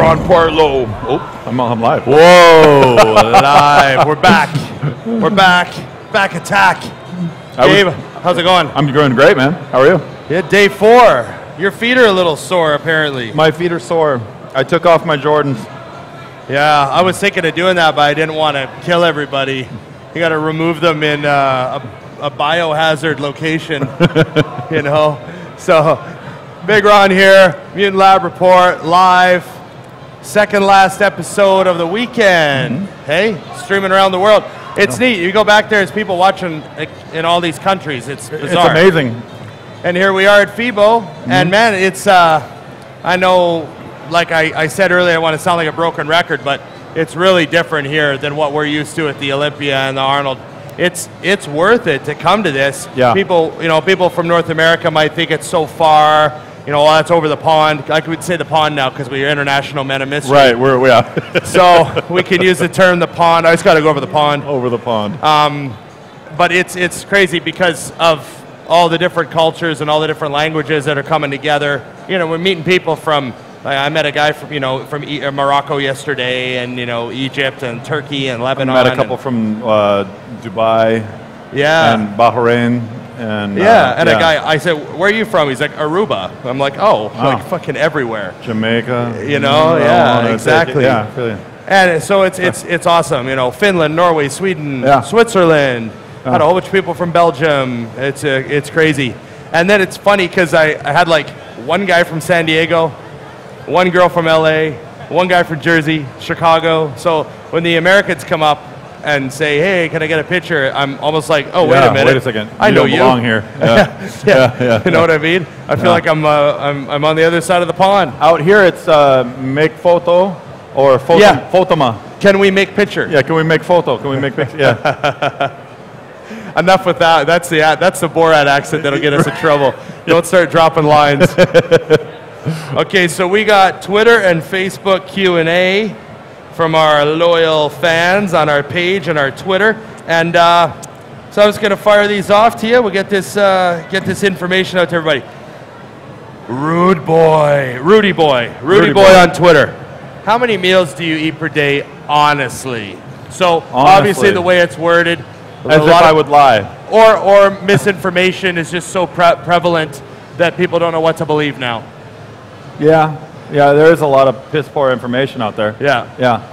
Ron Partlow. Oh, I'm live. Whoa, live. We're back. We're back. Back attack. Gabe, how's it going? I'm doing great, man. How are you? Yeah, day 4. Your feet are a little sore, apparently. My feet are sore. I took off my Jordans. Yeah, I was thinking of doing that, but I didn't want to kill everybody. You got to remove them in a biohazard location, you know. So, Big Ron here, Mutant Lab Report, live. Second last episode of the weekend. Hey, streaming around the world. It's neat. You go back there, there's people watching in all these countries. It's bizarre. It's amazing. And here we are at FIBO, and man, it's, I know, like I said earlier, I want to sound like a broken record, but it's really different here than what we're used to at the Olympia and the Arnold. It's worth it to come to this. Yeah. People, people from North America might think it's so far, that's over the pond. I could say the pond now because we're international men of mystery. Right, yeah. So we can use the term the pond. I just got to go over the pond. Over the pond. But it's crazy because of all the different cultures and all the different languages that are coming together. We're meeting people from, I met a guy from Morocco yesterday, and Egypt and Turkey and Lebanon. I met a couple from Dubai. Yeah. And Bahrain. And a guy, I said, where are you from? He's like, Aruba. I'm like, like fucking everywhere. Jamaica. Exactly. Yeah, really. And so it's awesome. Finland, Norway, Sweden, Switzerland. Had a whole bunch of people from Belgium. It's crazy. And then it's funny because I had like one guy from San Diego, one girl from LA, one guy from Jersey, Chicago. So when the Americans come up and say, hey, can I get a picture? I'm almost like, oh, wait a minute. Wait a second. I know you. Belong here. Yeah. You know what I mean? I feel like I'm on the other side of the pond. Out here it's make photo or photoma. Can we make picture? Yeah, can we make photo? Can we make picture? Yeah. Enough with that. That's the Borat accent that'll get us in trouble. Don't start dropping lines. Okay, so we got Twitter and Facebook Q&A from our loyal fans on our page and our Twitter, and so I was going to fire these off to you. We'll get this information out to everybody. Rudy Boy on Twitter. How many meals do you eat per day, honestly? So obviously the way it's worded, as if I would lie, or misinformation is just so prevalent that people don't know what to believe now. Yeah, there is a lot of piss poor information out there. Yeah.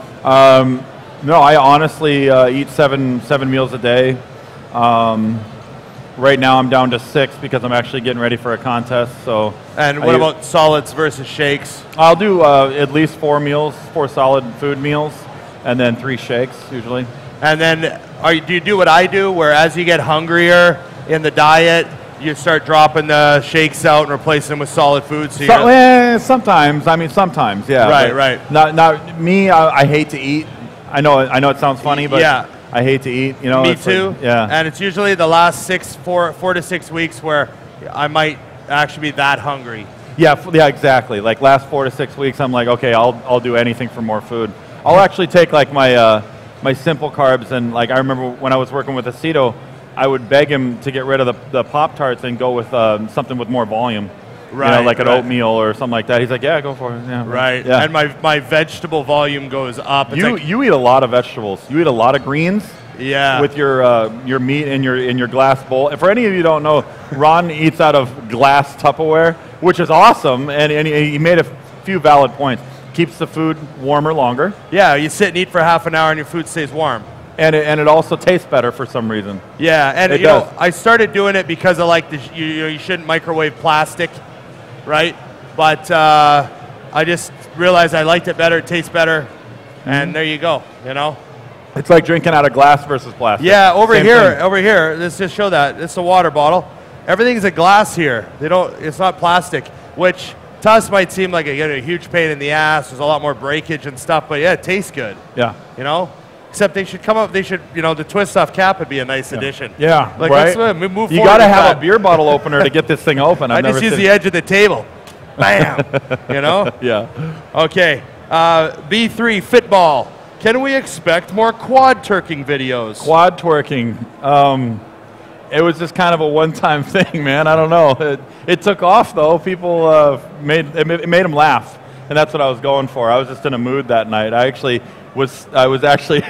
No, I honestly eat seven meals a day. Right now I'm down to 6 because I'm actually getting ready for a contest. So. And what about solids versus shakes? I'll do at least 4 solid food meals, and then 3 shakes usually. And then do you do what I do, where as you get hungrier in the diet, you start dropping the shakes out and replacing them with solid food? So sometimes. I mean, sometimes, yeah. Right. Not me. I hate to eat. I know it sounds funny, but yeah. I hate to eat. Me too. Like, yeah. And it's usually the last 4 to 6 weeks where I might actually be that hungry. Yeah, exactly. Like last 4 to 6 weeks, I'm like, okay, I'll do anything for more food. I'll actually take like my simple carbs, and like I remember when I was working with Aceto, I would beg him to get rid of the Pop-Tarts and go with something with more volume. Right. Like an oatmeal or something like that. He's like, yeah, go for it. Yeah. Right. Yeah. And my vegetable volume goes up. You eat a lot of vegetables. You eat a lot of greens. Yeah. With your meat in your glass bowl. And for any of you who don't know, Ron eats out of glass Tupperware, which is awesome. And he made a few valid points. Keeps the food warmer longer. Yeah, you sit and eat for half an hour and your food stays warm. And it also tastes better for some reason. Yeah, and I started doing it because I like you shouldn't microwave plastic, right? But I just realized I liked it better, it tastes better, and there you go, It's like drinking out of glass versus plastic. Yeah, over here, let's just show that. It's a water bottle. Everything's a glass here. It's not plastic, which to us might seem like a huge pain in the ass. There's a lot more breakage and stuff, but yeah, it tastes good. Yeah. Except they should come up. The twist off cap would be a nice addition. Yeah, like, right. Let's move forward. You got to have a beer bottle opener to get this thing open. I just use the edge of the table. Bam. Yeah. Okay. B3 Fitball. Can we expect more quad twerking videos? Quad twerking. It was just kind of a one-time thing, man. I don't know. It took off though. People it made them laugh. and that's what I was going for. I was just in a mood that night. I was actually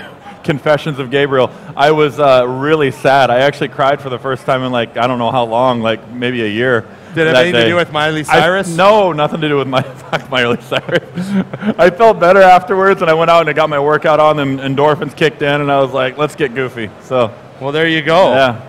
Confessions of Gabriel. I was really sad. I actually cried for the first time in like, I don't know how long, like maybe a year. Did it have anything to do with Miley Cyrus? No, nothing to do with Miley Cyrus. I felt better afterwards, and I went out and I got my workout on, and endorphins kicked in, and I was like, let's get goofy. So, well, there you go. Yeah.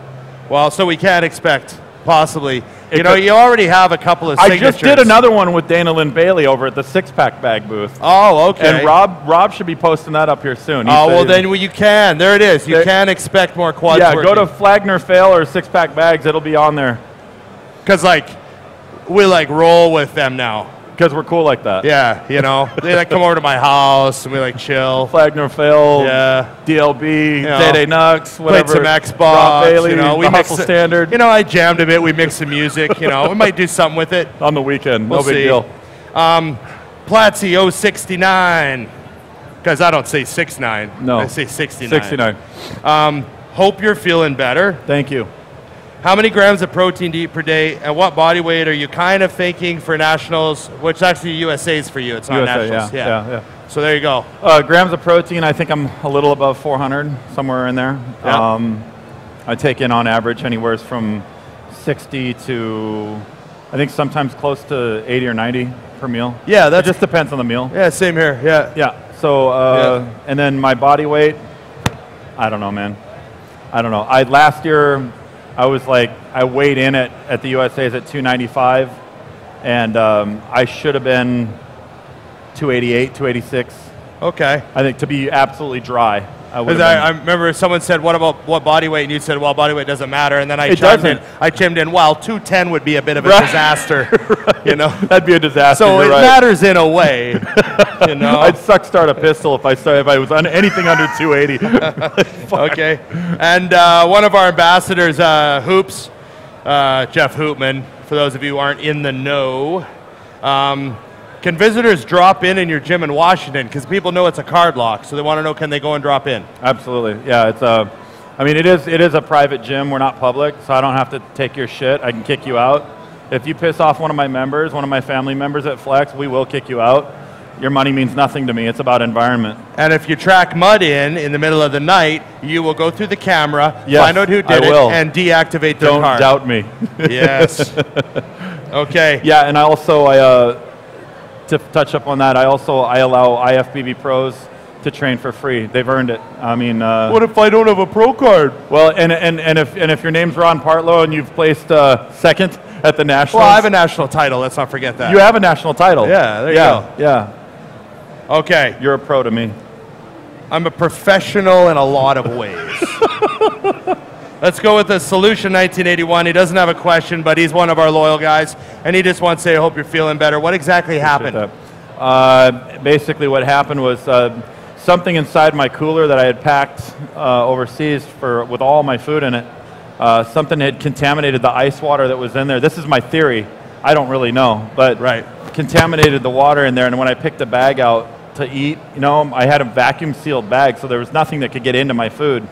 Well, so we can't expect, possibly. You know, you already have a couple of signatures. I just did another one with Dana Lynn Bailey over at the six-pack bag booth. Oh, okay. And Rob should be posting that up here soon. Oh, well, then you can. There it is. You can expect more quads Yeah, working. go to Flagner Fail or six-pack bags. It'll be on there. Because, like, we, like, roll with them now. Because we're cool like that. Yeah, you know. They, like, come over to my house, and we, like, chill. Flagner Fail, yeah. DLB, you know, Day Nux, whatever. Played some Xbox. Rob Bailey, you know, we the Hustle Standard. You know, I jammed a bit. We mixed some music. You know, we might do something with it. On the weekend. We'll no big see. deal. Platzi 069. Because I don't say 6'9". No. I say 69. 69. Hope you're feeling better. Thank you. How many grams of protein do you eat per day, and what body weight are you kind of thinking for nationals, which actually USA's for you, it's not USA, nationals. yeah. So there you go. Grams of protein, I think I'm a little above 400, somewhere in there. Yeah. I take in on average anywhere from 60 to, I think sometimes close to 80 or 90 per meal. Yeah, that just depends on the meal. Yeah, same here, yeah. Yeah, so, and then my body weight, I don't know, man. I don't know. Last year, I was like, I weighed in at the USA's at 295, and I should have been 288, 286. Okay. I think to be absolutely dry. I remember someone said, what body weight? And you said, well, body weight doesn't matter. And then I chimed in, well, 210 would be a bit of a disaster. Right. You know? That'd be a disaster. So it matters in a way. You know? I'd start a pistol if I was on anything under 280. Okay. And one of our ambassadors, Hoops, Jeff Hoopman, for those of you who aren't in the know, can visitors drop in your gym in Washington? Because people know it's a card lock, so they want to know, can they go and drop in? Absolutely. Yeah, it's I mean, it is a private gym. We're not public, so I don't have to take your shit. I can kick you out. If you piss off one of my members, one of my family members at Flex, we will kick you out. Your money means nothing to me. It's about environment. And if you track mud in the middle of the night, you will go through the camera, find out who did it, and deactivate their card. Don't doubt me. Yes. Okay. Yeah, and I also, to touch up on that, I allow IFBB pros to train for free. They've earned it. I mean, what if I don't have a pro card? Well, and if your name's Ron Partlow and you've placed second at the nationals. Well, I have a national title. Let's not forget that. You have a national title. Yeah, there you go. Yeah. Okay. You're a pro to me. I'm a professional in a lot of ways. Let's go with the Solution 1981. He doesn't have a question, but he's one of our loyal guys, and he just wants to say, I hope you're feeling better. What exactly happened? Basically what happened was something inside my cooler that I had packed overseas with all my food in it. Something had contaminated the ice water that was in there. This is my theory. I don't really know, but contaminated the water in there, and when I picked the bag out to eat, you know, I had a vacuum sealed bag, so there was nothing that could get into my food.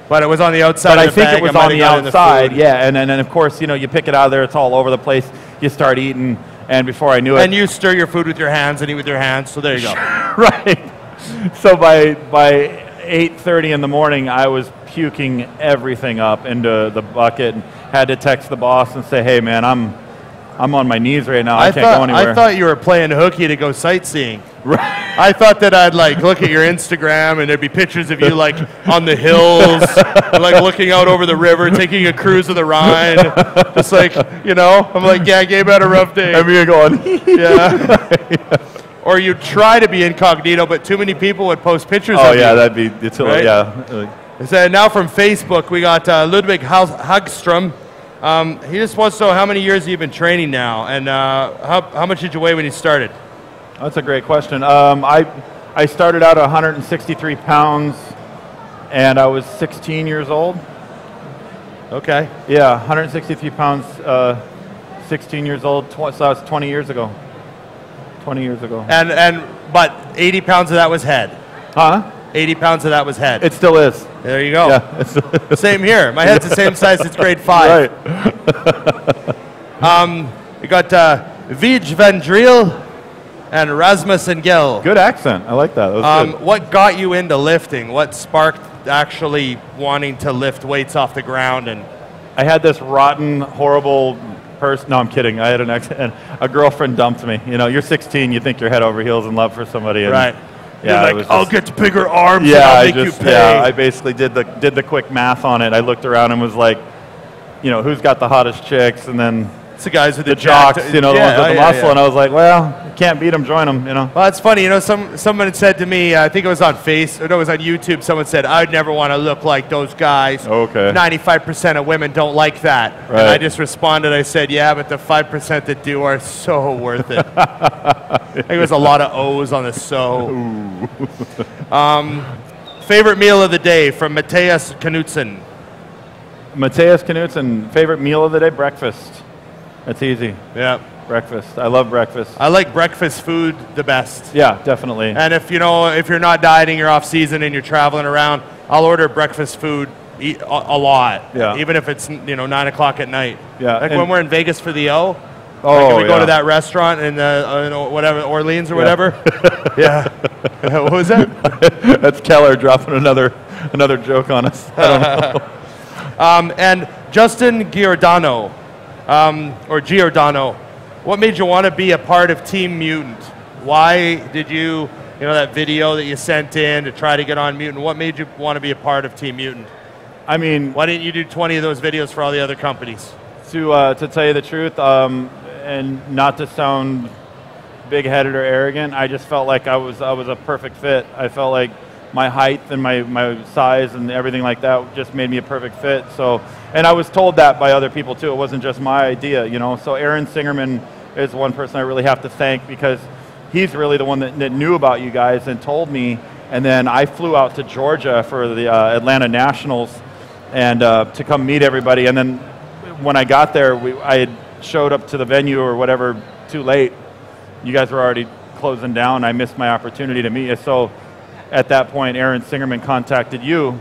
But it was on the outside. But I think it was on the outside, yeah. And then of course, you know, you pick it out of there, it's all over the place. You start eating, and before I knew it, and you stir your food with your hands and eat with your hands. So there you go. Right. So by 8:30 in the morning, I was puking everything up into the bucket, and had to text the boss and say, "Hey, man, I'm on my knees right now. I can't go anywhere." I thought you were playing hooky to go sightseeing. Right. I thought that I'd like look at your Instagram and there'd be pictures of you like on the hills, like looking out over the river, taking a cruise of the Rhine. Just like, you know, I'm like, yeah, Gabe had a rough day. And you're going, yeah. Or you try to be incognito, but too many people would post pictures of you. Oh, yeah, that'd be, right? Yeah. So now from Facebook, we got Ludwig Hagstrom. He just wants to know how many years have you been training now, and how much did you weigh when you started? That's a great question. I started out at 163 pounds, and I was 16 years old. Okay. Yeah, 163 pounds, 16 years old, so that was 20 years ago. 20 years ago. But 80 pounds of that was head. Huh? 80 pounds of that was head. It still is. There you go. Yeah. Same here. My head's the same size as grade 5. Right. You got Vij Van Driel and Rasmus and Gil. Good accent. I like that. That was good. What got you into lifting? What sparked actually wanting to lift weights off the ground? And I had this rotten, horrible person. No, I'm kidding. I had a girlfriend dumped me. You know, you're 16. You think you're head over heels in love for somebody. And right. Yeah, you're like, I'll get bigger arms. Yeah, and I'll make you pay. Yeah, I basically did the quick math on it. I looked around and was like, you know, who's got the hottest chicks, and then it's the guys with the jocks, you know, the ones with the muscle. And I was like, well, you can't beat them, join them, you know. Well, it's funny, you know. Someone had said to me, I think it was on it was on YouTube. Someone said, I'd never want to look like those guys. Okay. 95% of women don't like that. Right. And I just responded. I said, yeah, but the 5% that do are so worth it. I think it was a lot of O's on the so. Favorite meal of the day from Matthias Knudsen. Matthias Knudsen, favorite meal of the day? Breakfast. That's easy. Yeah. Breakfast. I love breakfast. I like breakfast food the best. Yeah, definitely. And if you're not dieting, you're off season and you're traveling around, I'll order breakfast food a lot. Yeah. Even if it's 9 o'clock at night. Yeah. Like when we're in Vegas for the O. Oh, we go to that restaurant in whatever Orleans or whatever. Yeah. What was that? That's Keller dropping another joke on us. I don't know. And Justin Giordano, or Giordano, what made you want to be a part of Team Mutant? Why did you that video that you sent in to try to get on Mutant, what made you want to be a part of Team Mutant? I mean, why didn't you do 20 of those videos for all the other companies? To tell you the truth, and not to sound big-headed or arrogant, I just felt like I was a perfect fit. I felt like my height and my size and everything like that just made me a perfect fit. So, and I was told that by other people too. It wasn't just my idea, you know. So Aaron Singerman is one person I really have to thank, because he's really the one that knew about you guys and told me. And then I flew out to Georgia for the Atlanta Nationals and to come meet everybody. And then when I got there, I had showed up to the venue or whatever too late. You guys were already closing down. I missed my opportunity to meet you. So at that point, Aaron Singerman contacted you,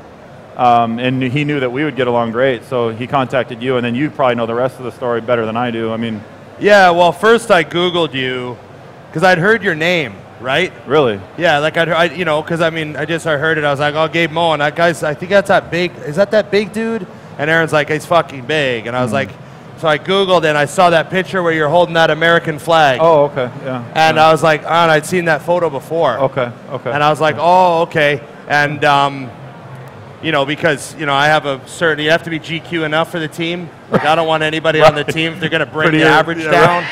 and he knew that we would get along great. So he contacted you, and then you probably know the rest of the story better than I do. I mean, yeah. Well, first I Googled you because I'd heard your name, right? Really? Yeah, like because I heard it. I was like, oh, Gabe Moen. That guy's, I think that's that big. Is that big dude? And Aaron's like, he's fucking big. And I was like, so I Googled and I saw that picture where you're holding that American flag. Oh, okay, yeah. And I was like, oh, and I'd seen that photo before. Okay. And I was like, oh, okay. And, because, I have you have to be GQ enough for the team. Like, I don't want anybody on the team if they're going to bring the average down.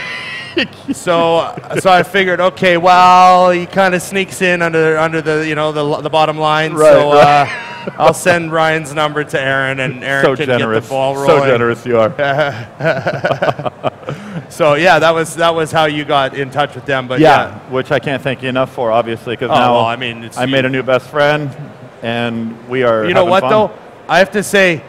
Right. So I figured, okay, well, he kind of sneaks in under the bottom line. Right, so right. I'll send Ryan's number to Aaron, and Aaron can get the ball rolling. So generous you are. So yeah, that was how you got in touch with them. But yeah, which I can't thank you enough for, obviously, because now well, I mean, I made a new best friend, and we are. You know what fun. though? I have to say,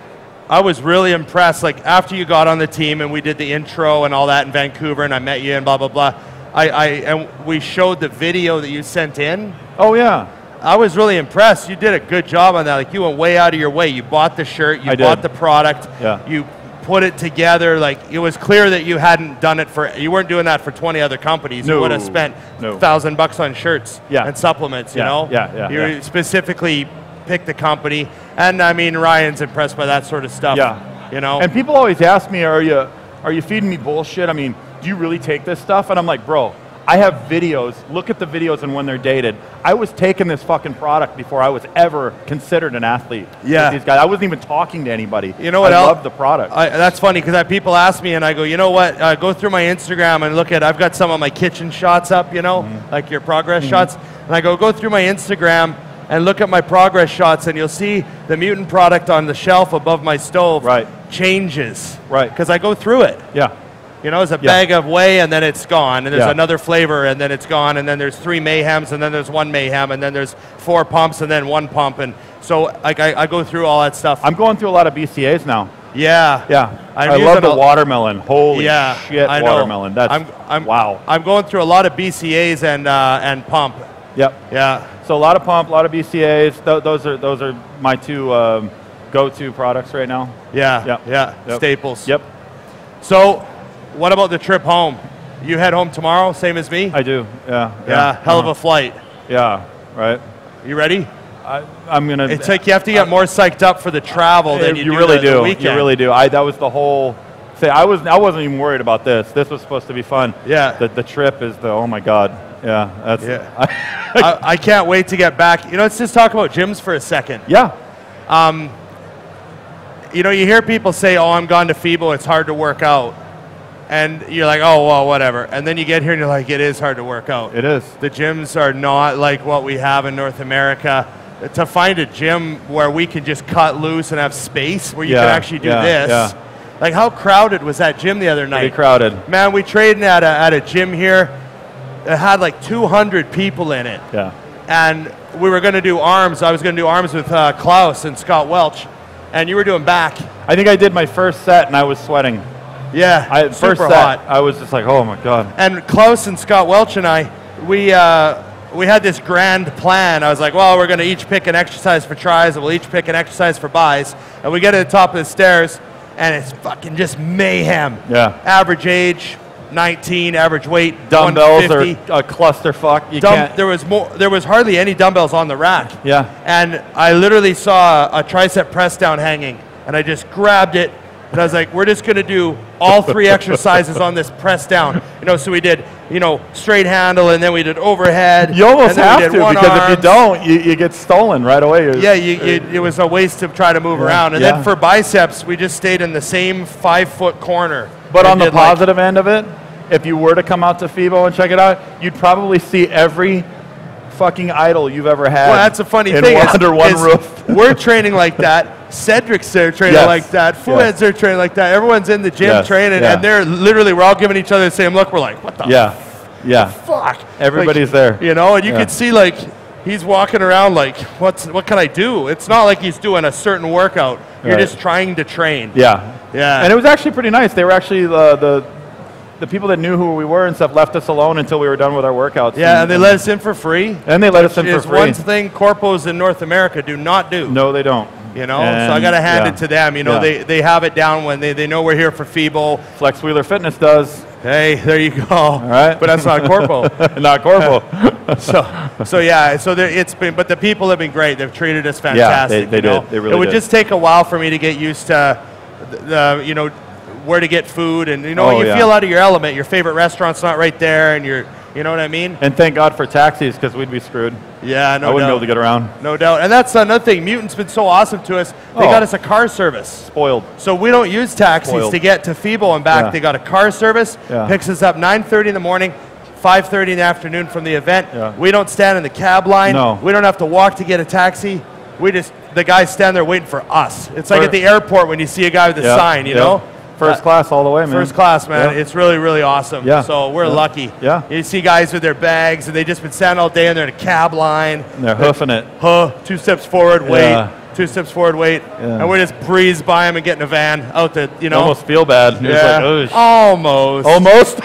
I was really impressed. Like after you got on the team and we did the intro and all that in Vancouver, and I met you and blah blah blah. And we showed the video that you sent in. Oh yeah. I was really impressed. You did a good job on that. Like you went way out of your way. You bought the shirt. You bought the product. Yeah. You put it together. Like it was clear that you hadn't done it you weren't doing that for 20 other companies. No. You would have spent $1,000 on shirts and supplements. You know. Yeah. You specifically picked the company, and I mean Ryan's impressed by that sort of stuff. Yeah. You know. And people always ask me, are you feeding me bullshit? I mean, do you really take this stuff? And I'm like, bro, I have videos. Look at the videos and when they're dated. I was taking this fucking product before I was ever considered an athlete. Yeah. With these guys. I wasn't even talking to anybody. You know what I else? love the product. That's funny because people ask me and I go, you know what? Go through my Instagram and look at, I've got some of my kitchen shots up, like your progress shots. And I go through my Instagram and look at my progress shots, and you'll see the Mutant product on the shelf above my stove changes. Right. Because I go through it. Yeah. It's a bag of whey, and then it's gone, and there's another flavor, and then it's gone, and then there's 3 Mayhems, and then there's 1 Mayhem, and then there's 4 pumps, and then 1 pump, and so I go through all that stuff. I'm going through a lot of BCAs now. Yeah. I love the watermelon. Holy shit, I know. watermelon. That's wow. I'm going through a lot of BCAs and pump. Yep. Yeah. So a lot of pump, a lot of BCAs. Those are my 2 go-to products right now. Yeah. Yep. Staples. Yep. So, what about the trip home? You head home tomorrow, same as me? I do, yeah. Yeah, hell of a flight. Yeah, right. You ready? I'm gonna. It's like you have to get more psyched up for the travel than you really do the weekend. You really do. That was the whole. I wasn't even worried about this. This was supposed to be fun. Yeah. The trip is oh my god. Yeah. That's. Yeah. I can't wait to get back. You know, let's just talk about gyms for a second. Yeah. You know, you hear people say, "Oh, I'm gone to FIBO. It's hard to work out," and you're like, "Oh, well, whatever." And then you get here and you're like, "It is hard to work out." It is. The gyms are not like what we have in North America. To find a gym where we can just cut loose and have space where you can actually do this. Yeah. Like, how crowded was that gym the other night? Pretty crowded. Man, we trained at a gym here. It had like 200 people in it. Yeah. And we were going to do arms. I was going to do arms with Klaus and Scott Welch. And you were doing back. I think I did my first set and I was sweating. Yeah, first super set, hot. I was just like, oh my god. And Klaus and Scott Welch and I, we had this grand plan. I was like, well, we're going to each pick an exercise for tries, and we'll each pick an exercise for buys. And we get to the top of the stairs, and it's fucking just mayhem. Yeah. Average age, 19. Average weight, Dumbbells are 150. a clusterfuck. You can't. There was hardly any dumbbells on the rack. Yeah. And I literally saw a tricep press down hanging, and I just grabbed it, and I was like, we're just going to do all 3 exercises on this press down. You know, so we did, straight handle, and then we did overhead. You almost have to, because arms. if you don't, you get stolen right away. Yeah, it was a waste to try to move around. And then for biceps, we just stayed in the same 5-foot corner. But on the positive end of it, if you were to come out to FIBO and check it out, you'd probably see every fucking idol you've ever had. Well, that's a funny thing. Under one roof. We're training like that. Cedric's there training like that. Fuad's there training like that. Everyone's in the gym training, and they're literally, we're all giving each other the same look. We're like, what the fuck? Everybody's there. And you could see, like, he's walking around like, what can I do? It's not like he's doing a certain workout. You're just trying to train. Yeah. Yeah. And it was actually pretty nice. They were actually, the people that knew who we were and stuff left us alone until we were done with our workouts. Yeah, and they let us in for free. And they let us in for free. Which is one thing corpos in North America do not do. No, they don't. So I got to hand it to them. They have it down when they know we're here for FIBO. Flex Wheeler Fitness does. Hey, there you go. All right. But that's not corpo. Not corpo. It's been, but the people have been great. They've treated us fantastic. Yeah, they did. They really did. It would just take a while for me to get used to where to get food, and you feel out of your element. Your favorite restaurant's not right there, and you know what I mean? And thank God for taxis, because we'd be screwed. Yeah, no doubt. I wouldn't be able to get around. No doubt. And that's another thing. Mutant's been so awesome to us. They got us a car service. Spoiled. So we don't use taxis to get to FIBO and back. They got a car service, picks us up 9:30 in the morning, 5:30 in the afternoon from the event. Yeah. We don't stand in the cab line. No. We don't have to walk to get a taxi. The guys stand there waiting for us. It's like at the airport when you see a guy with a sign, you know? First class all the way, man. First class, man. Yep. It's really, really awesome. Yeah. So we're lucky. Yeah. You see guys with their bags, and they just been standing all day, and they're in a cab line. And they're hoofing it. 2 steps forward, wait. 2 steps forward, wait. Yeah. And we just breeze by them and get in a van out to, Almost feel bad. Yeah. Almost. Almost?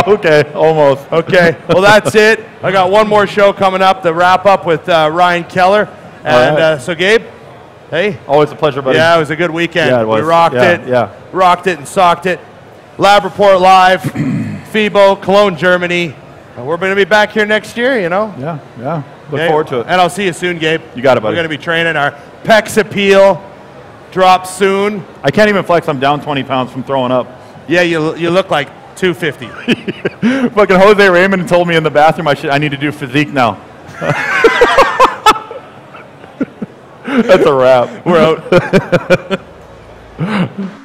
Okay, almost. Okay. Well, that's it. I got one more show coming up to wrap up with Ryan Keller. And so, Gabe. Hey. Always a pleasure, buddy. Yeah, it was a good weekend. Yeah, it was. We rocked it. Yeah. Rocked it and socked it. Lab Report Live, FIBO, Cologne, Germany. And we're going to be back here next year, Yeah. Look forward to it. And I'll see you soon, Gabe. You got it, buddy. We're going to be training. Our Pecs Appeal drops soon. I can't even flex. I'm down 20 pounds from throwing up. Yeah, you look like 250. Fucking Jose Raymond told me in the bathroom I need to do physique now. That's a wrap. We're out.